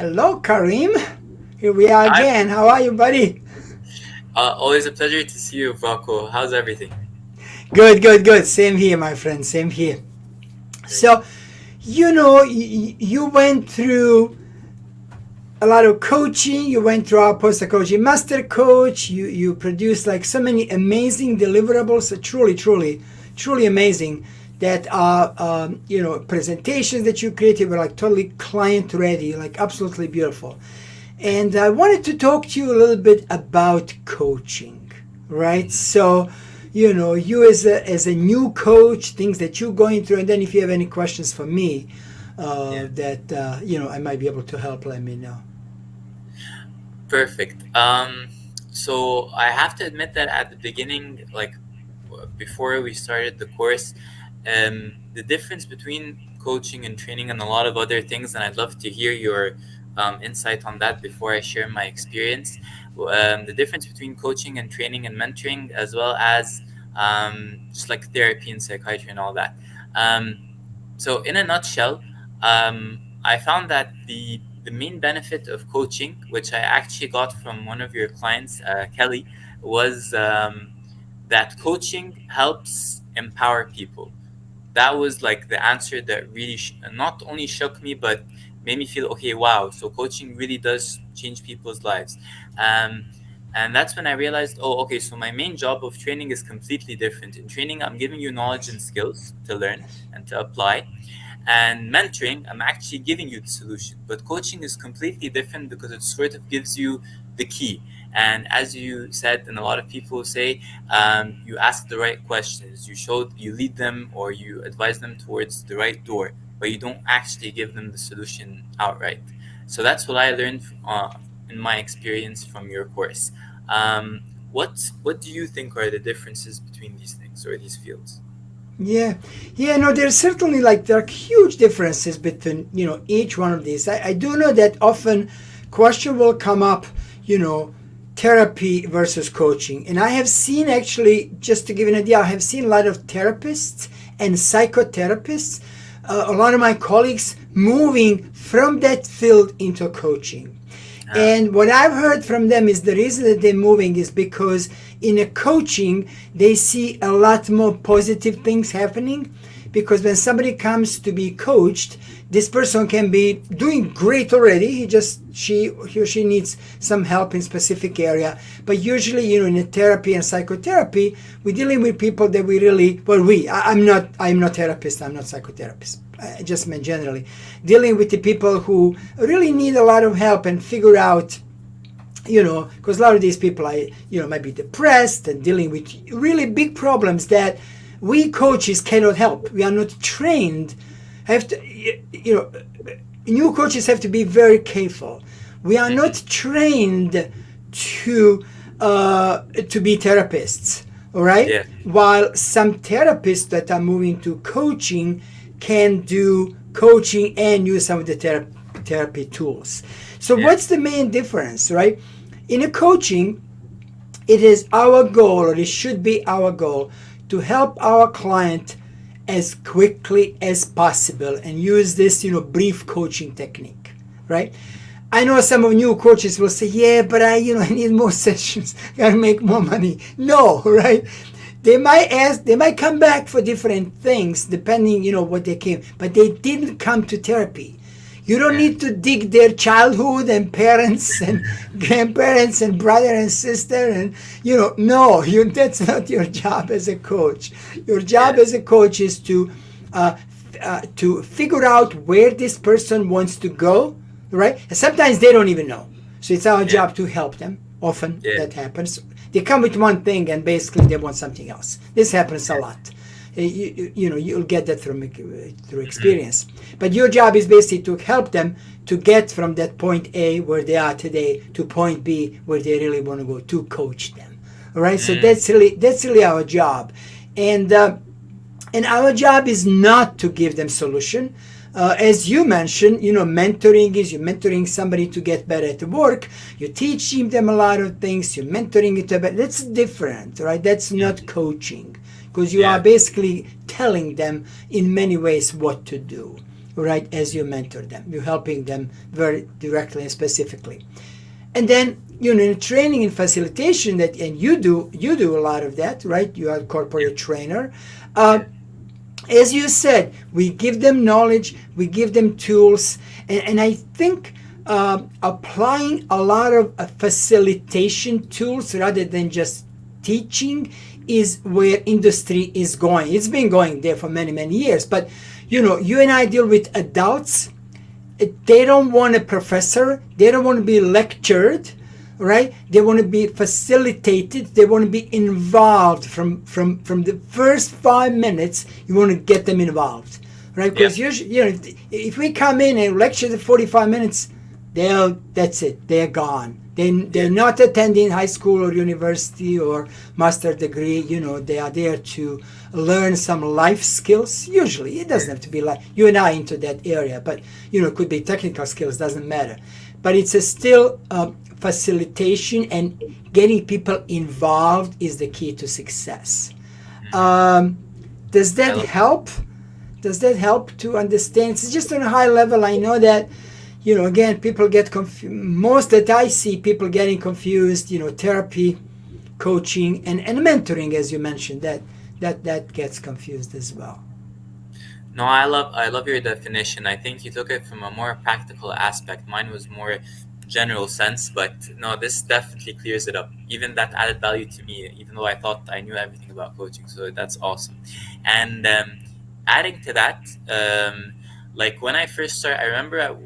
Hello, Karim. Here we are Hi. again. How are you, buddy? Always a pleasure to see you, Braco. How's everything? Good, good, good. Same here, my friend. Same here. Great. So, you went through a lot of coaching. You went through our poster coaching master coach. You produced like so many amazing deliverables. Truly, truly, truly amazing. That are presentations that you created were like totally client ready, like absolutely beautiful. And I wanted to talk to you a little bit about coaching, right? Mhm. So, you as a new coach, things that you're going through, and then if you have any questions for me, Yeah. that I might be able to help, let me know. Perfect. So I have to admit that at the beginning, like before we started the course, the difference between coaching and training and a lot of other things, and I'd love to hear your insight on that before I share my experience. The difference between coaching and training and mentoring, as well as just like therapy and psychiatry and all that. Um, So, in a nutshell, I found that the main benefit of coaching, which I actually got from one of your clients, Kelly, was that coaching helps empower people. That was like the answer that really not only shook me, but made me feel okay. Wow, so coaching really does change people's lives. Um, and that's when I realized, oh, okay, so my main job of training is completely different. In training, I'm giving you knowledge and skills to learn Yes. and to apply, and mentoring, I'm actually giving you the solution. But coaching is completely different because it sort of gives you the key. And as you said, and a lot of people say, you ask the right questions, you lead them, or you advise them towards the right door, but you don't actually give them the solution outright. So that's what I learned in my experience from your course. What do you think are the differences between these things or these fields? Yeah, yeah, no, there's certainly like there are huge differences between each one of these. I do know that often question will come up, you know, therapy versus coaching, and I have seen actually just to give you an idea, I have seen a lot of therapists and psychotherapists, a lot of my colleagues moving from that field into coaching. Ah, And what I've heard from them is the reason that they're moving is because in a coaching, they see a lot more positive things happening. Because when somebody comes to be coached, this person can be doing great already. He or she needs some help in specific area. But usually, in a therapy and psychotherapy, we're dealing with people that we really I'm not therapist. I'm not psychotherapist. I just meant generally dealing with the people who really need a lot of help and figure out, because a lot of these people might be depressed and dealing with really big problems that we coaches cannot help. We are not trained. Have to, new coaches have to be very careful. We are not mhm. trained to be therapists. All right. Yeah, While some therapists that are moving to coaching can do coaching and use some of the therapy tools. So yeah, what's the main difference, right? In a coaching, it is our goal, or it should be our goal, to help our client as quickly as possible and use this, brief coaching technique, right? I know some of new coaches will say, yeah, but I need more sessions, gotta make more money. No, right? They might come back for different things depending, what they came, but they didn't come to therapy. You don't yeah, need to dig their childhood and parents and grandparents and brother and sister and no, that's not your job as a coach. Your yeah, job as a coach is to figure out where this person wants to go, right? And sometimes they don't even know, so it's our yeah, job to help them. Often yeah, that happens. They come with one thing and basically they want something else. This happens a yeah. lot. You'll get that through Mhm. experience. But your job is basically to help them to get from that point A where they are today to point B where they really want to go, to coach them. All right. So Mm, that's really our job, and our job is not to give them solution. As you mentioned, mentoring is you're mentoring somebody to get better at work. You're teaching them a lot of things. You're mentoring it. But that's different, right? That's not mhm. coaching, because you are Yeah, basically telling them in many ways what to do. right, as you mentor them. You're helping them very directly and specifically. And then, in training and facilitation, that and you do a lot of that, right? You are a corporate trainer. Yeah. As you said, we give them knowledge, we give them tools, and I think applying a lot of facilitation tools rather than just teaching is where industry is going. It's been going there for many, many years. But you and I deal with adults. They don't want a professor. They don't want to be lectured, right? They want to be facilitated. They want to be involved from the first 5 minutes. You want to get them involved, right? Because usually, if we come in and lecture the 45 minutes, that's it. They're gone. They're not attending high school or university or master degree. They are there to learn some life skills. Usually, it doesn't have to be like you and I into that area, but it could be technical skills. Doesn't matter. But it's still facilitation and getting people involved is the key to success. Does that help? Does that help to understand? It's just on a high level. I know that. Again, people get confused. Most that I see people getting confused, therapy, coaching, and mentoring, as you mentioned, that gets confused as well. No, I love your definition. I think you took it from a more practical aspect. Mine was more general sense, but no, this definitely clears it up. Even that added value to me, even though I thought I knew everything about coaching. So that's awesome. And adding to that, like when I first started, I remember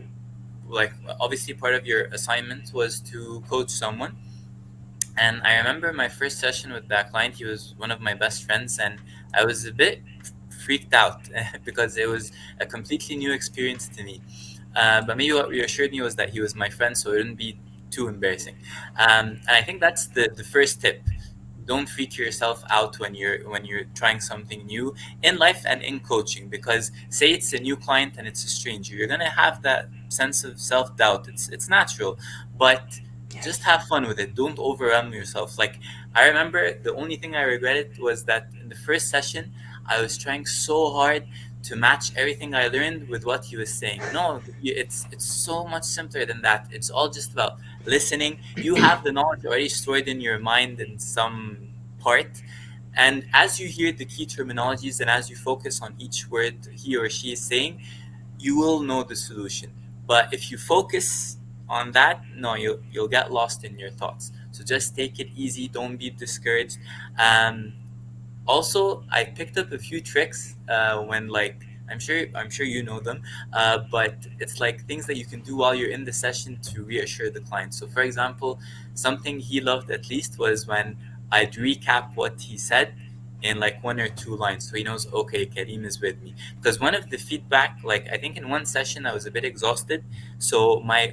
like obviously part of your assignment was to coach someone, and I remember my first session with that client. He was one of my best friends, and I was a bit freaked out because it was a completely new experience to me, but maybe what reassured me was that he was my friend, so it wouldn't be too embarrassing. And I think that's the first tip. Don't freak yourself out when you're trying something new in life and in coaching, because say it's a new client and it's a stranger, you're gonna have that sense of self-doubt. It's natural, but just have fun with it. Don't overwhelm yourself. Like, I remember the only thing I regretted was that in the first session I was trying so hard to match everything I learned with what he was saying. No, it's so much simpler than that. It's all just about listening. You have the knowledge already stored in your mind in some part, and as you hear the key terminologies and as you focus on each word he or she is saying, you will know the solution. But if you focus on that, no, you'll get lost in your thoughts. So just take it easy. Don't be discouraged. Um, Also, I picked up a few tricks when, like, I'm sure you know them, but it's like things that you can do while you're in the session to reassure the client. So for example, something he loved at least was when I'd recap what he said in like one or two lines, so he knows, okay, Karim is with me. Because one of the feedback, like I think in one session I was a bit exhausted, so my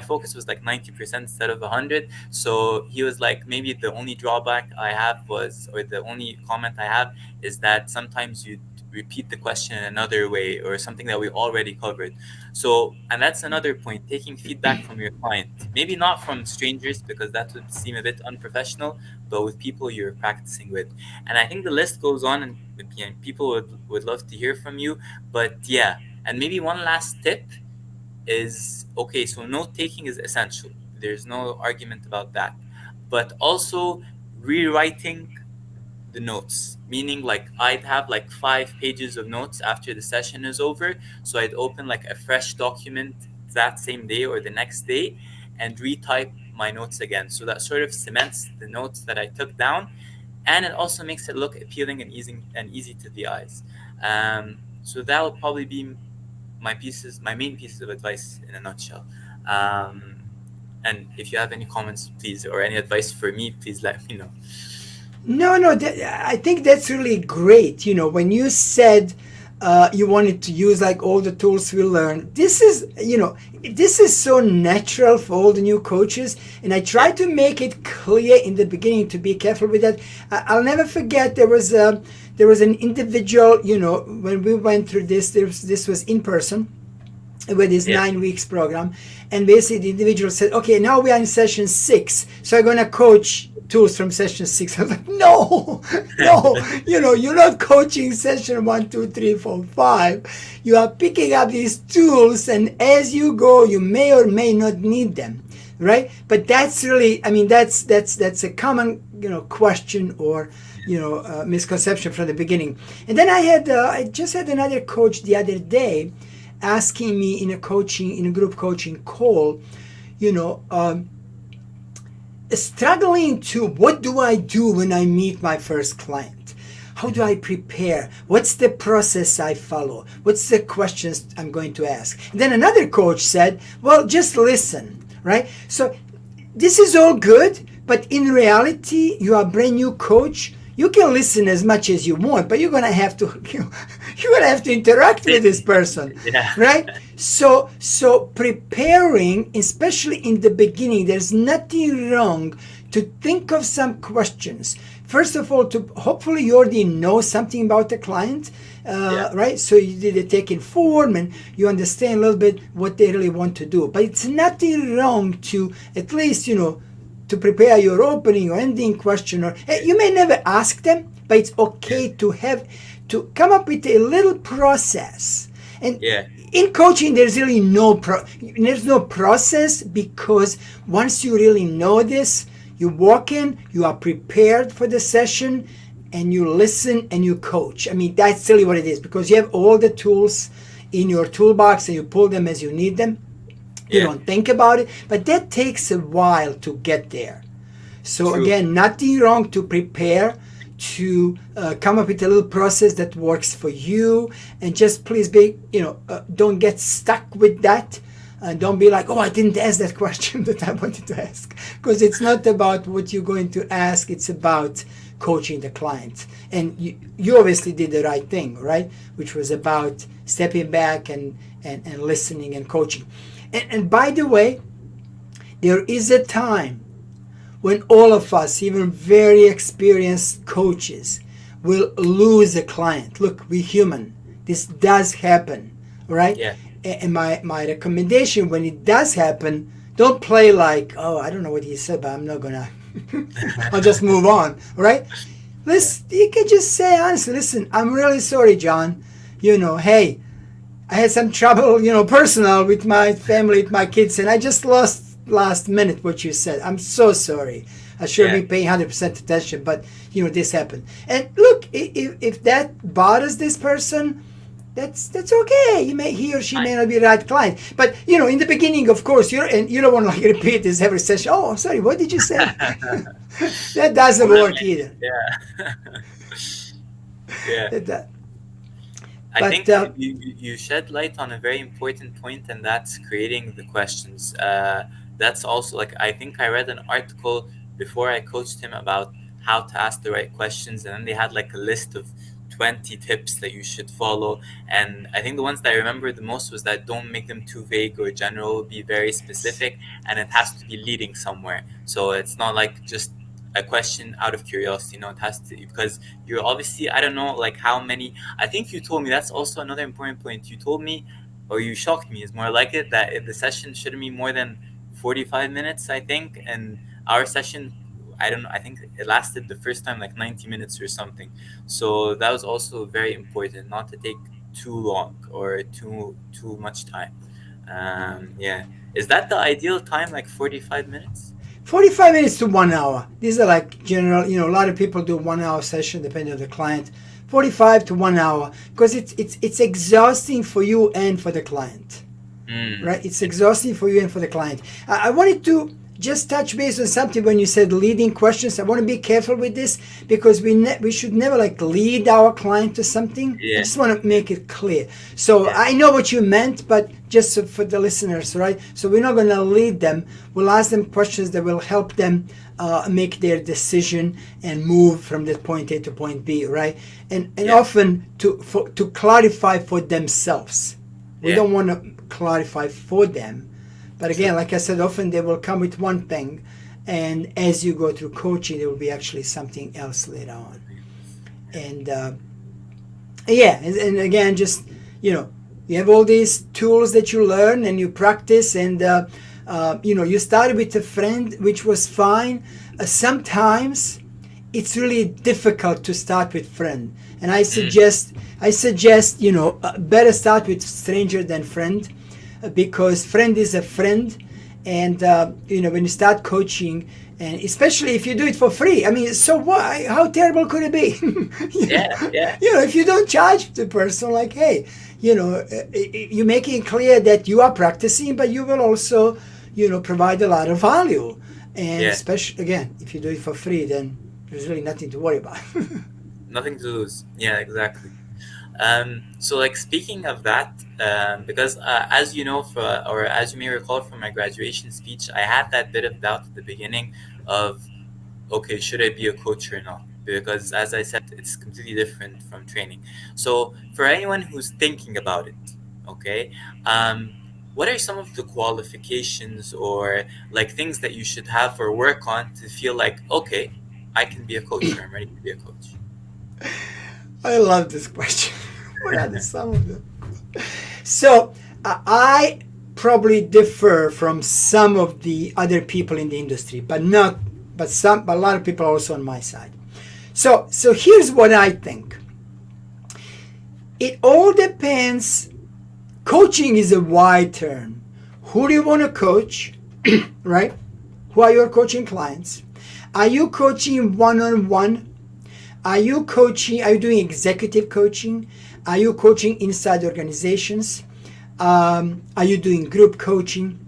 focus was like 90% instead of 100. So he was like, maybe the only drawback I have was, or the only comment I have is that sometimes you repeat the question in another way or something that we already covered. So, and that's another point, taking feedback from your client, maybe not from strangers because that would seem a bit unprofessional, but with people you're practicing with. And I think the list goes on, and people would love to hear from you. But yeah, and maybe one last tip is, okay, so note taking is essential. There's no argument about that. But also rewriting the notes, meaning like I'd have like 5 pages of notes after the session is over. So I'd open like a fresh document that same day or the next day and retype my notes again. So that sort of cements the notes that I took down, and it also makes it look appealing and easy to the eyes. So that would probably be my main pieces of advice in a nutshell. Um, and if you have any comments, please, or any advice for me, please let me know. No, I think that's really great. When you said you wanted to use like all the tools we learned, this is so natural for all the new coaches, and I try to make it clear in the beginning to be careful with that. I'll never forget there was an individual. When we went through this was in person with this Yeah. 9 weeks program, and basically the individual said, okay, now we are in session 6, so I'm going to coach tools from session 6. I was like, no, no, you're not coaching session 1, 2, 3, 4, 5. You are picking up these tools, and as you go, you may or may not need them, right? But that's really, that's a common, question or, misconception from the beginning. And then I just had another coach the other day asking me in a group coaching call, struggling to, what do I do when I meet my first client? How do I prepare? What's the process I follow? What's the questions I'm going to ask? And then another coach said, well, just listen, right? So this is all good, but in reality, you are a brand new coach. You can listen as much as you want, but you're gonna have to interact with this person, right? So preparing, especially in the beginning, there's nothing wrong to think of some questions. First of all, to hopefully you already know something about the client, right? So you did a take-in form and you understand a little bit what they really want to do. But it's nothing wrong to at least, to prepare your opening or ending question, or you may never ask them, but it's okay to come up with a little process. And in coaching, there's really no process, because once you really know this, you walk in, you are prepared for the session, and you listen and you coach. That's really what it is, because you have all the tools in your toolbox and you pull them as you need them. You don't think about it, but that takes a while to get there. So again, nothing wrong to prepare, to come up with a little process that works for you, and just please don't get stuck with that. Don't be like, oh, I didn't ask that question that I wanted to ask, because it's not about what you're going to ask. It's about coaching the client. And you obviously did the right thing, right? Which was about stepping back and listening and coaching. And by the way, there is a time when all of us, even very experienced coaches, will lose a client. Look, we're human. This does happen, right? Yeah. And my recommendation, when it does happen, don't play like, oh, I don't know what he said, but I'm not gonna, I'll just move on, right? You can just say honestly, listen, I'm really sorry, John. Hey, I had some trouble, personal with my family, with my kids, and I just lost last minute what you said. I'm so sorry. I should be paying 100% attention, but, this happened. And look, if that bothers this person, that's okay. He or she may not be the right client. But, in the beginning, of course, you don't want to repeat this every session. Oh, I'm sorry, what did you say? That doesn't work either. I think you shed light on a very important point, and that's creating the questions. That's also, I think I read an article before I coached him about how to ask the right questions, and then they had a list of 20 tips that you should follow. And I think the ones that I remember the most was that don't make them too vague or general, be very specific, and it has to be leading somewhere. So it's not just a question out of curiosity. It has to, because you're obviously, I don't know how many, I think you told me, that's also another important point. You told me, or you shocked me, is more like it, that the session shouldn't be more than 45 minutes, I think. And our session, I don't know, I think it lasted the first time 90 minutes or something. So that was also very important, not to take too long or too much time. Is that the ideal time, 45 minutes? 45 minutes to 1 hour. These are general, a lot of people do 1 hour session depending on the client. 45 to 1 hour, because it's exhausting for you and for the client, right? It's exhausting for you and for the client. I wanted to just touch base on something when you said leading questions. I want to be careful with this, because we should never lead our client to something. I just want to make it clear. So I know what you meant, but just for the listeners, right? So we're not going to lead them. We'll ask them questions that will help them make their decision and move from that point A to point B, right? And often to clarify for themselves. We don't want to clarify for them. But again, like I said, often they will come with one thing, and as you go through coaching, there will be actually something else later on. And and again, just you have all these tools that you learn and you practice, and You started with a friend, which was fine. Sometimes it's really difficult to start with friend, and I suggest better start with stranger than friend, because friend is a friend, and when you start coaching, and especially if you do it for free, I mean, so why? How terrible could it be? Yeah, yeah, If you don't charge the person, like, hey, you're making it clear that you are practicing, but you will also, provide a lot of value. And yeah. especially, again, if you do it for free, then there's really nothing to worry about. Nothing to lose. Yeah, exactly. So, like, speaking of that, because as you know, or as you may recall from my graduation speech, I had that bit of doubt at the beginning of, okay, should I be a coach or not? Because as I said, it's completely different from training. So, for anyone who's thinking about it, okay, um, what are some of the qualifications or like things that you should have or work on to feel like, okay, I can be a coach or I'm ready to be a coach? I love this question. What are some of them? So I probably differ from some of the other people in the industry, but a lot of people are also on my side. So here's what I think. It all depends. Coaching is a wide term. Who do you want to coach, right? Who are your coaching clients? Are you coaching one-on-one? Are you doing executive coaching? Are you coaching inside organizations? Are you doing group coaching?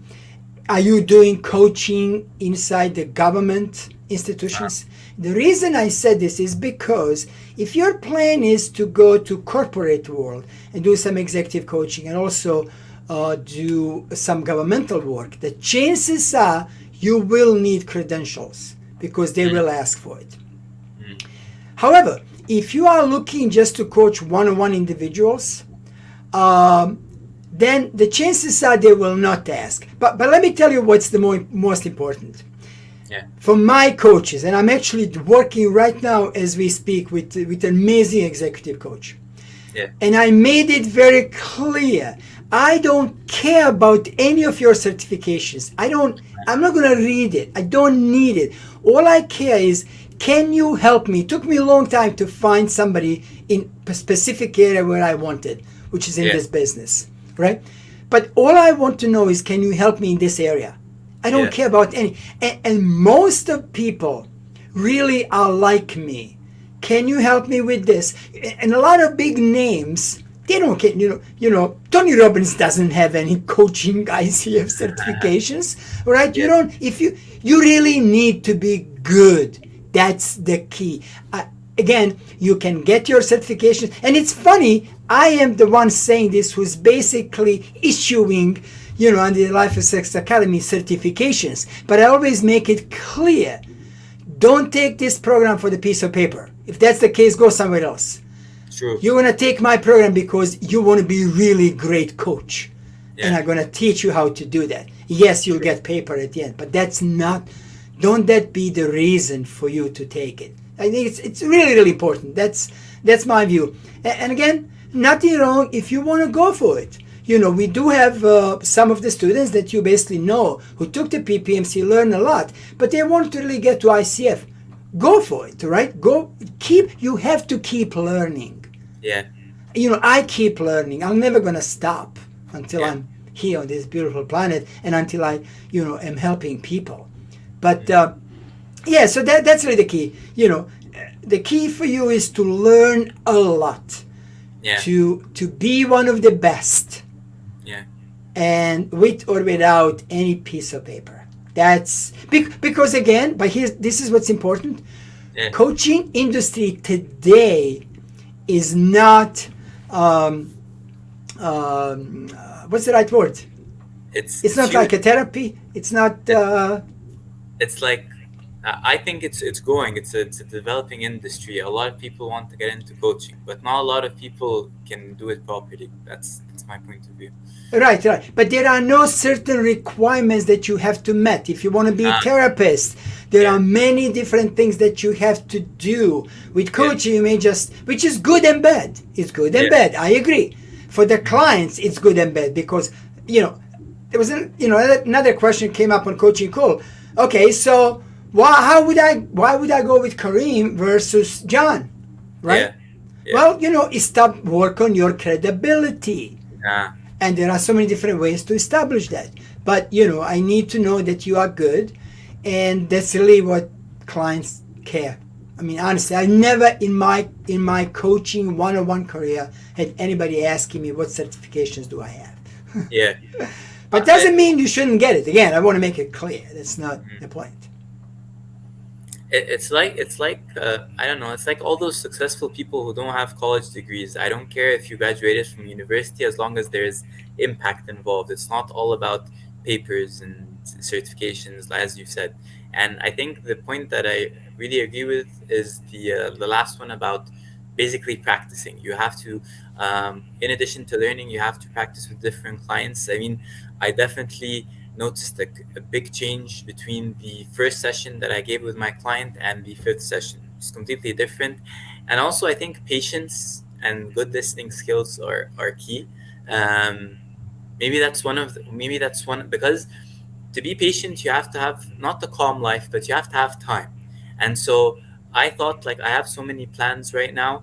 Are you doing coaching inside the government institutions? The reason I said this is because if your plan is to go to corporate world and do some executive coaching and also do some governmental work, the chances are you will need credentials because they will ask for it. However, if you are looking just to coach one-on-one individuals, then the chances are they will not ask. But let me tell you what's the most important. Yeah. For my coaches, and I'm actually working right now as we speak with an amazing executive coach. Yeah. And I made it very clear. I don't care about any of your certifications. I'm not going to read it. I don't need it. All I care is, can you help me? It took me a long time to find somebody in a specific area where I wanted, which is in this business, right? But all I want to know is, can you help me in this area? I don't care about any. And most of people really are like me. Can you help me with this? And a lot of big names, they don't care. Tony Robbins doesn't have any coaching ICF certifications, right? You don't. If you really need to be good. That's the key. Again, you can get your certification. And it's funny, I am the one saying this who's basically issuing, under the Life of Sex Academy certifications. But I always make it clear, don't take this program for the piece of paper. If that's the case, go somewhere else. True. You want to take my program because you want to be a really great coach. And I'm going to teach you how to do that. Yes, you'll get paper at the end, but don't that be the reason for you to take it. I think it's really, really important. That's my view. And again, nothing wrong if you want to go for it. We do have some of the students that you basically know who took the PPMC, learn a lot, but they want to really get to ICF. Go for it, right? You have to keep learning. Yeah. I keep learning. I'm never going to stop until I'm here on this beautiful planet and until I, am helping people. But so that's really the key. The key for you is to learn a lot, to be one of the best, and with or without any piece of paper. That's because again, this is what's important. Coaching industry today is not what's the right word? It's not like a therapy. It's not. It's like, I think it's growing. It's a developing industry. A lot of people want to get into coaching, but not a lot of people can do it properly. That's my point of view. Right. But there are no certain requirements that you have to meet. If you want to be a therapist, there are many different things that you have to do. With coaching, you may which is good and bad. It's good and bad. I agree. For the clients, it's good and bad because, there was another question came up on coaching call. Okay, so why would I go with Kareem versus John, right? Yeah. Yeah. Well, stop work on your credibility. Yeah. And there are so many different ways to establish that. But, I need to know that you are good. And that's really what clients care. I mean, honestly, I never in my coaching one-on-one career had anybody asking me what certifications do I have. Yeah. But doesn't mean you shouldn't get it. Again, I want to make it clear. That's not the point. It's like I don't know. It's like all those successful people who don't have college degrees. I don't care if you graduated from university, as long as there's impact involved. It's not all about papers and certifications, as you said. And I think the point that I really agree with is the last one about basically practicing. You have to, in addition to learning, you have to practice with different clients. I mean, I definitely noticed a big change between the first session that I gave with my client and the fifth session. It's completely different. And also, I think patience and good listening skills are key. Maybe that's one, because to be patient, you have to have not the calm life, but you have to have time. And so I thought, like, I have so many plans right now,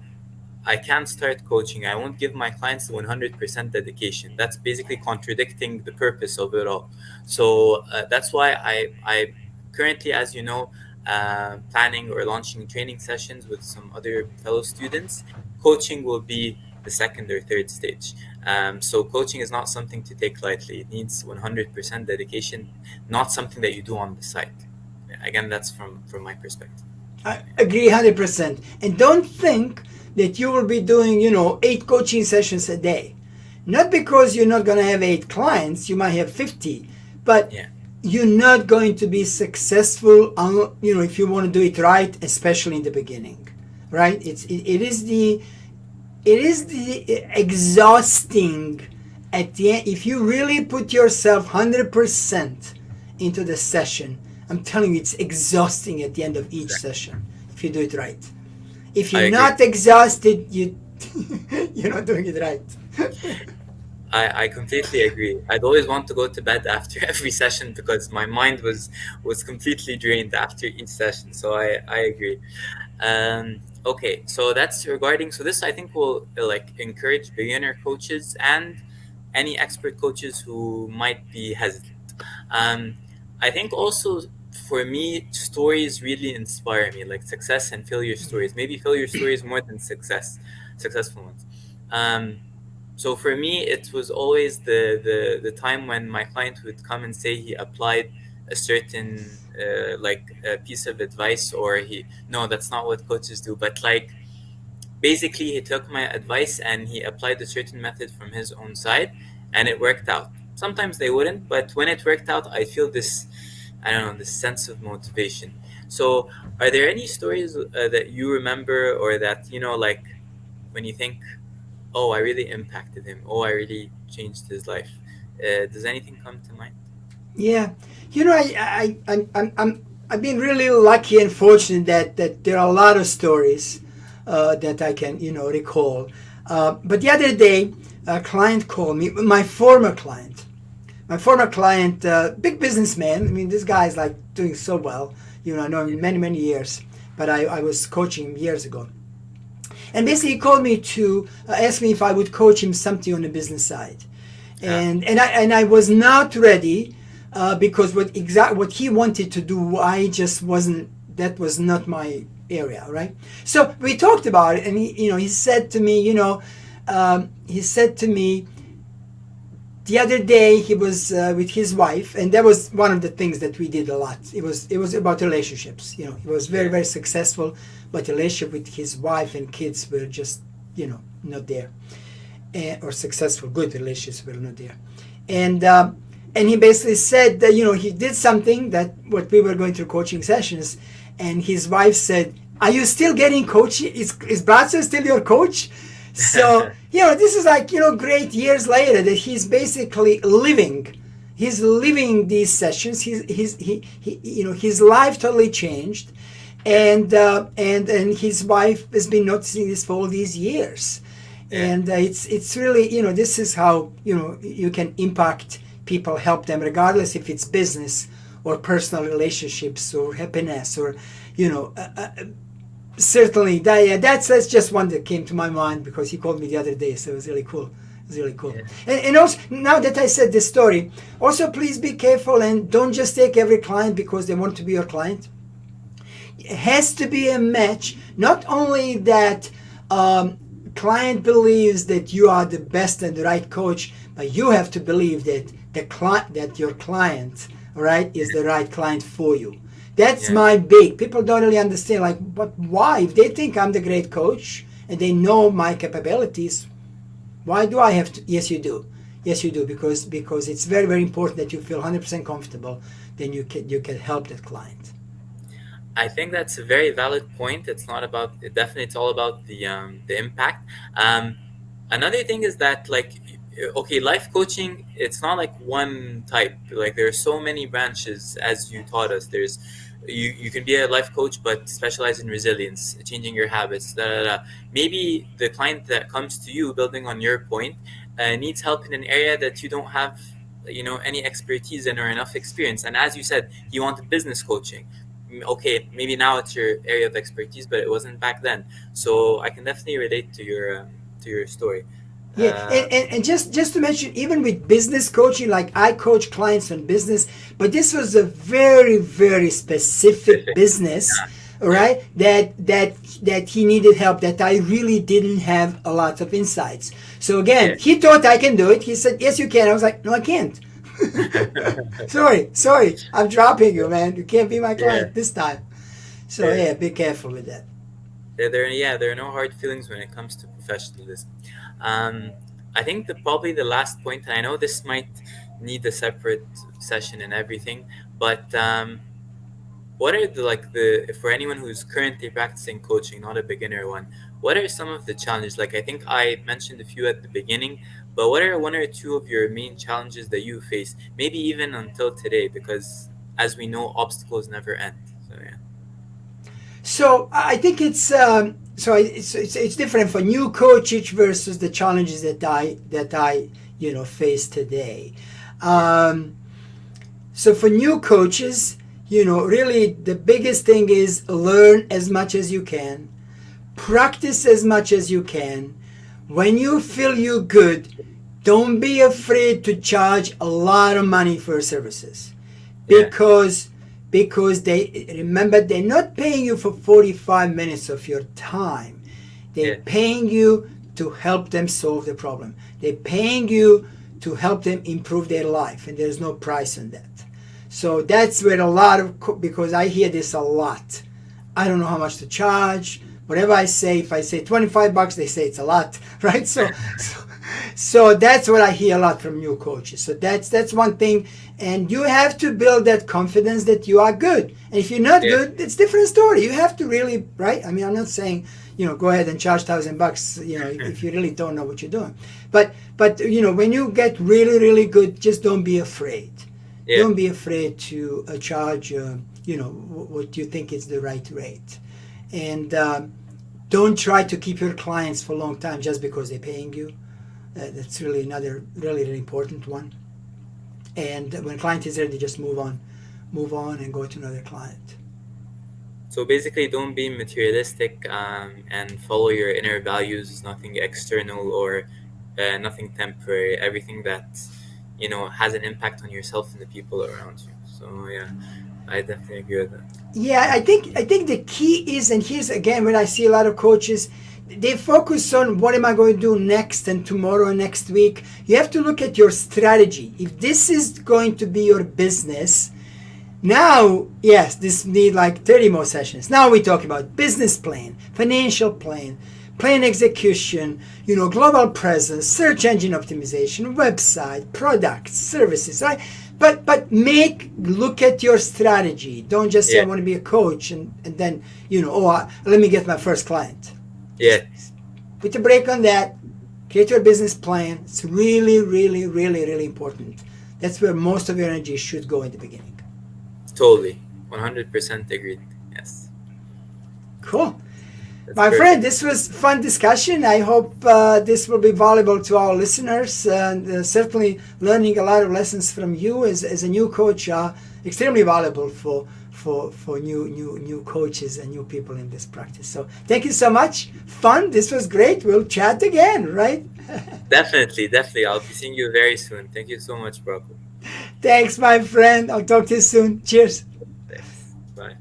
I can't start coaching. I won't give my clients the 100% dedication. That's basically contradicting the purpose of it all. So that's why I currently, as you know, planning or launching training sessions with some other fellow students. Coaching will be the second or third stage. So coaching is not something to take lightly. It needs 100% dedication, not something that you do on the side. Again, that's from my perspective. I agree 100%. And don't think that you will be doing, 8 coaching sessions a day. Not because you're not going to have 8 clients, you might have 50, but you're not going to be successful, if you want to do it right, especially in the beginning, right? It is the exhausting at the end. If you really put yourself 100% into the session, I'm telling you, it's exhausting at the end of each session if you do it right. If you're not exhausted, you're not doing it right. I completely agree. I'd always want to go to bed after every session because my mind was completely drained after each session. So I agree. Okay, so that's regarding. So this, I think, will encourage beginner coaches and any expert coaches who might be hesitant. I think also, for me, stories really inspire me, like success and failure stories. Maybe failure stories more than successful ones. So for me, it was always the time when my client would come and say he applied a certain piece of advice, or no, that's not what coaches do, but basically he took my advice and he applied a certain method from his own side, and it worked out. Sometimes they wouldn't, but when it worked out, I feel this sense of motivation. So are there any stories that you remember, or that, when you think, oh, I really impacted him, oh, I really changed his life? Does anything come to mind? Yeah, I've been really lucky and fortunate that there are a lot of stories that I can recall. But the other day, a client called me, my former client, big businessman. I mean, this guy is doing so well. I know him many years, but I was coaching him years ago. And basically, he called me to ask me if I would coach him something on the business side, and I was not ready because what he wanted to do, I just wasn't. That was not my area, right? So we talked about it, and he said to me, the other day he was with his wife, and that was one of the things that we did a lot. It was about relationships. He was very successful, but relationship with his wife and kids were just not there, or successful, good relationships were not there, and he basically said that he did something that what we were going through coaching sessions, and his wife said, "Are you still getting coaching? Is Braco still your coach?" So, this is great years later that he's basically living these sessions. His life totally changed, and his wife has been noticing this for all these years, and it's really this is how you can impact people help them, regardless if it's business or personal relationships or happiness or, you know, certainly that's just one that came to my mind because he called me the other day, so it was really cool. It was really cool. Yeah. And also, now that I said this story, also please be careful and don't just take every client because they want to be your client. It has to be a match. Not only that client believes that you are the best and the right coach, but you have to believe that that your client, right, is the right client for you. That's Yeah. my big. People don't really understand, like, but why? If they think I'm the great coach and they know my capabilities, why do I have to? Yes, you do. Yes, you do, because it's very, very important that you feel 100% comfortable. Then you can help that client. I think that's a very valid point. It's not about it, definitely. It's all about the impact. Um, Another thing is that, like, okay, life coaching. It's not like one type. Like, there are so many branches, as you taught us. There's you can be a life coach, but specialize in resilience, changing your habits. Da, da, da. Maybe the client that comes to you, building on your point, needs help in an area that you don't have, any expertise in or enough experience. And as you said, you wanted business coaching. Okay, maybe now it's your area of expertise, but it wasn't back then. So I can definitely relate to your story. Yeah, Uh, and just to mention, even with business coaching, like I coach clients on business, but this was a very, very specific Specific. business, all Yeah, right, that he needed help, that I really didn't have a lot of insights. So yeah, again, he thought I can do it. He said, yes, you can. I was like, no, I can't. Sorry, I'm dropping you, man. You can't be my yeah, client this time. So yeah. yeah, be careful with that. There are no hard feelings when it comes to professionalism. Um, I think probably the last point, and I know this might need a separate session and everything, but what are the for anyone who's currently practicing coaching, not a beginner one, what are some of the challenges? Like, I think I mentioned a few at the beginning, but what are one or two of your main challenges that you face, maybe even until today? Because as we know, obstacles never end. So yeah. So I think it's different for new coaches versus the challenges that I face today. Yeah. Um, so for new coaches, really the biggest thing is learn as much as you can, practice as much as you can. When you feel you good, don't be afraid to charge a lot of money for services, Yeah. because they remember they're not paying you for 45 minutes of your time. They're Yeah. paying you to help them solve the problem. They're paying you to help them improve their life, and there's no price on that. So that's where a lot of, because I hear this a lot, I don't know how much to charge. Whatever I say, if I say $25, they say it's a lot, right? So that's what I hear a lot from new coaches. So that's one thing, and you have to build that confidence that you are good. And if you're not Yeah. good, it's a different story. You have to really, right? I mean, I'm not saying go ahead and charge $1,000. If you really don't know what you're doing, but when you get really, really good, just don't be afraid. Yeah. Don't be afraid to charge what you think is the right rate, and don't try to keep your clients for a long time just because they're paying you. That's really another really, really important one. And when client is ready, just move on and go to another client. So basically, don't be materialistic, and follow your inner values. Nothing external or nothing temporary. Everything that has an impact on yourself and the people around you. So yeah, I definitely agree with that. Yeah, I think the key is, and here's again when I see a lot of coaches, they focus on what am I going to do next and tomorrow and next week. You have to look at your strategy. If this is going to be your business, now, yes, this need like 30 more sessions. Now we talk about business plan, financial plan execution, global presence, search engine optimization, website, products, services, right? But look at your strategy. Don't just say I Yeah. want to be a coach and then let me get my first client. Yeah. Put a break on that. Create your business plan. It's really, really, really, really important. That's where most of your energy should go in the beginning. Totally. 100% agreed. Yes. Cool. That's My friend, perfect. this was fun discussion. I hope this will be valuable to our listeners, and certainly learning a lot of lessons from you as a new coach are extremely valuable for new coaches and new people in this practice. So thank you so much. Fun. This was great. We'll chat again, right? Definitely, definitely. I'll be seeing you very soon. Thank you so much, Braco. Thanks, my friend. I'll talk to you soon. Cheers. Thanks. Bye.